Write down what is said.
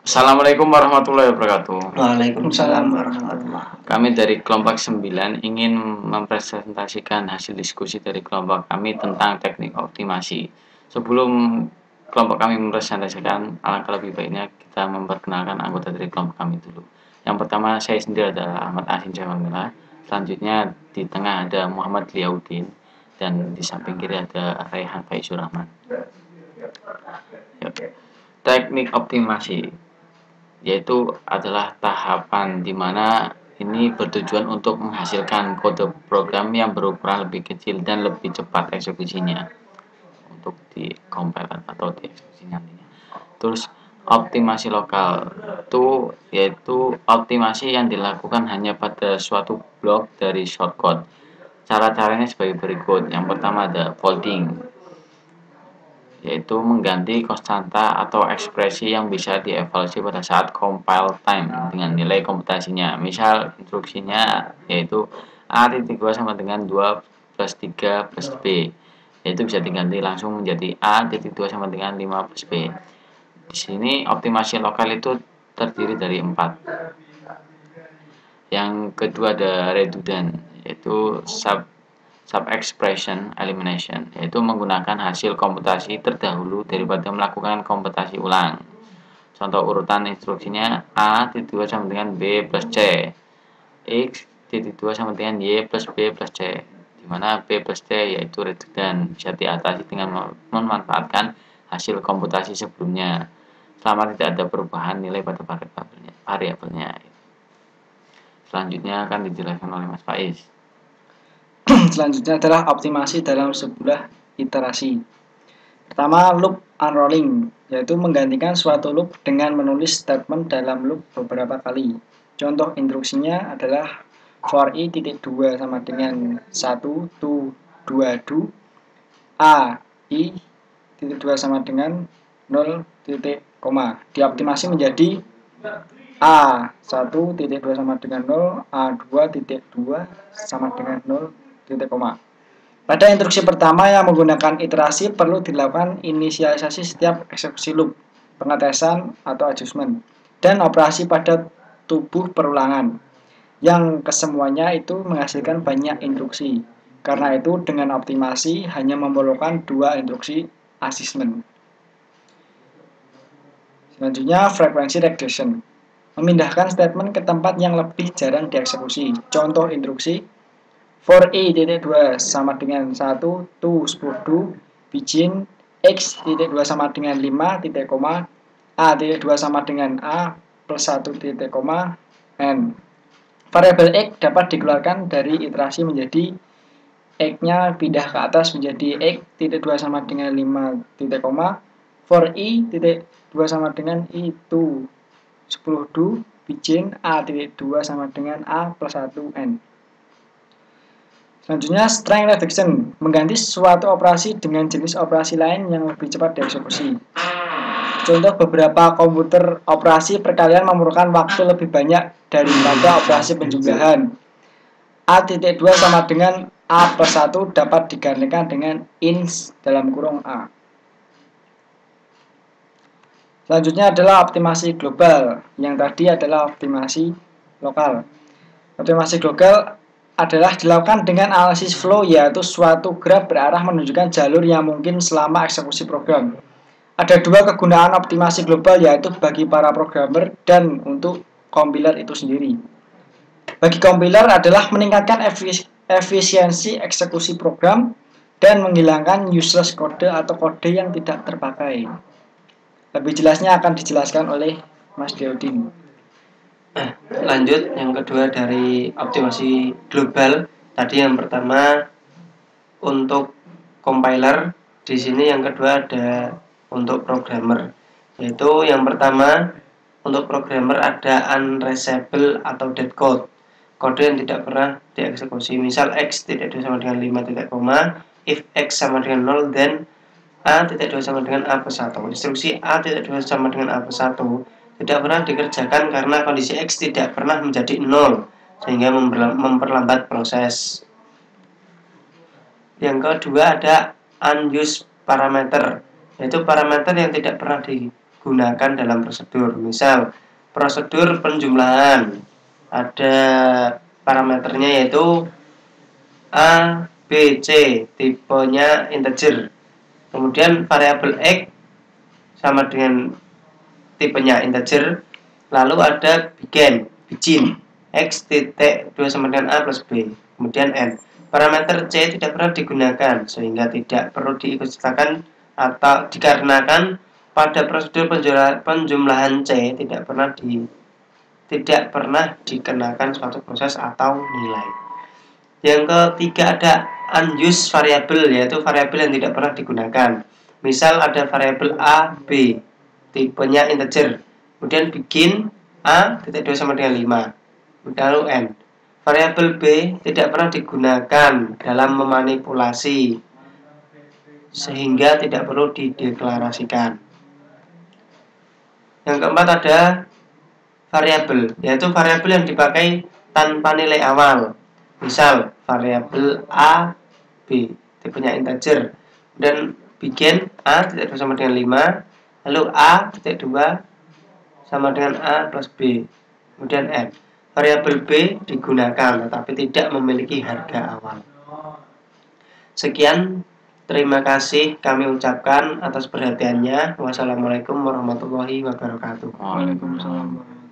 Assalamualaikum warahmatullahi wabarakatuh. Waalaikumsalam warahmatullah. Kami dari kelompok 9 ingin mempresentasikan hasil diskusi dari kelompok kami tentang teknik optimasi. Sebelum kelompok kami mempresentasikan, alangkah lebih baiknya kita memperkenalkan anggota dari kelompok kami dulu. Yang pertama, saya sendiri adalah Ahmad Asin Jamila. Selanjutnya di tengah ada Muhammad Liaudin dan di samping kiri ada Raihan Faizur Rahman. Teknik optimasi yaitu adalah tahapan di mana ini bertujuan untuk menghasilkan kode program yang berukuran lebih kecil dan lebih cepat eksekusinya untuk di compiler atau di eksekusi nantinya. Terus optimasi lokal itu yaitu optimasi yang dilakukan hanya pada suatu blok dari shortcode. Cara-caranya sebagai berikut. Yang pertama ada folding, yaitu mengganti konstanta atau ekspresi yang bisa dievaluasi pada saat compile time dengan nilai komputasinya. Misal instruksinya yaitu A.2 sama dengan 2 plus 3 plus B, yaitu bisa diganti langsung menjadi A.2 sama dengan 5 plus B. Di sini optimasi lokal itu terdiri dari 4. Yang kedua ada redundant, yaitu sub-expression elimination, yaitu menggunakan hasil komputasi terdahulu daripada melakukan komputasi ulang. Contoh urutan instruksinya A.2 sama dengan B plus C, X.2 sama dengan Y plus B plus C, di mana B plus C yaitu redundant, bisa diatasi dengan memanfaatkan hasil komputasi sebelumnya selama tidak ada perubahan nilai pada variabelnya. Selanjutnya akan dijelaskan oleh Mas Faiz. Selanjutnya adalah optimasi dalam sebuah iterasi. Pertama, loop unrolling, yaitu menggantikan suatu loop dengan menulis statement dalam loop beberapa kali. Contoh instruksinya adalah for i.2 sama dengan 1 to 2 do a i.2 sama dengan 0 titik koma. Dioptimasi menjadi A1.2 sama dengan 0, A2.2 sama dengan 0 titik koma. Pada instruksi pertama yang menggunakan iterasi perlu dilakukan inisialisasi setiap eksekusi loop, pengetesan atau adjustment, dan operasi pada tubuh perulangan. Yang kesemuanya itu menghasilkan banyak instruksi. Karena itu dengan optimasi hanya memerlukan 2 instruksi assessment. Selanjutnya frekuensi regression, memindahkan statement ke tempat yang lebih jarang dieksekusi. Contoh instruksi for i.2 sama dengan 1 to 10 begin x.2 sama dengan 5 titik koma a.2 sama dengan a plus 1 titik koma n. Variabel x dapat dikeluarkan dari iterasi menjadi x-nya pindah ke atas menjadi x.2 sama dengan 5 titik koma for i.2 sama dengan i2 10 do begin a.2 sama dengan a plus 1 n. Selanjutnya string reduction, mengganti suatu operasi dengan jenis operasi lain yang lebih cepat dieksekusi. Contoh beberapa komputer operasi perkalian memerlukan waktu lebih banyak daripada operasi penjumlahan. A.2 sama dengan A plus 1 dapat digantikan dengan ins dalam kurung A. Selanjutnya adalah optimasi global, yang tadi adalah optimasi lokal. Optimasi global adalah dilakukan dengan analisis flow, yaitu suatu graf berarah menunjukkan jalur yang mungkin selama eksekusi program. Ada 2 kegunaan optimasi global, yaitu bagi para programmer dan untuk compiler itu sendiri. Bagi compiler adalah meningkatkan efisiensi eksekusi program dan menghilangkan useless kode atau kode yang tidak terpakai. Lebih jelasnya akan dijelaskan oleh Mas Deodin. Lanjut, yang kedua dari optimasi global. Tadi yang pertama untuk compiler, di sini yang kedua ada untuk programmer. Yaitu yang pertama untuk programmer ada unreachable atau dead code, kode yang tidak pernah dieksekusi. Misal x.2 sama dengan 5 titik koma, if x sama dengan 0 then A.2 sama dengan A plus 1. Instruksi A.2 sama dengan A plus 1 tidak pernah dikerjakan karena kondisi X tidak pernah menjadi 0, sehingga memperlambat proses. Yang kedua ada unused parameter, yaitu parameter yang tidak pernah gunakan dalam prosedur. Misal prosedur penjumlahan ada parameternya yaitu A, B, C, tipenya integer. Kemudian variabel X sama dengan tipenya integer. Lalu ada begin X titik 2 sama dengan A plus B. Kemudian N. Parameter C tidak pernah digunakan sehingga tidak perlu diikutsertakan atau dikarenakan pada prosedur penjumlahan C tidak pernah dikenakan suatu proses atau nilai. Yang ketiga ada unused variable, yaitu variabel yang tidak pernah digunakan. Misal ada variabel A, B, tipenya integer. Kemudian begin A titik 2 sama dengan 5. Lalu N. Variabel B tidak pernah digunakan dalam memanipulasi sehingga tidak perlu dideklarasikan. Yang keempat ada variabel, yaitu variabel yang dipakai tanpa nilai awal. Misal variabel A, B, tipenya integer. Dan begin A titik 2 sama dengan 5, lalu A titik 2 sama dengan A plus B, kemudian N. Variabel B digunakan tetapi tidak memiliki harga awal. Sekian, terima kasih kami ucapkan atas perhatiannya. Wassalamualaikum warahmatullahi wabarakatuh. Waalaikumsalam.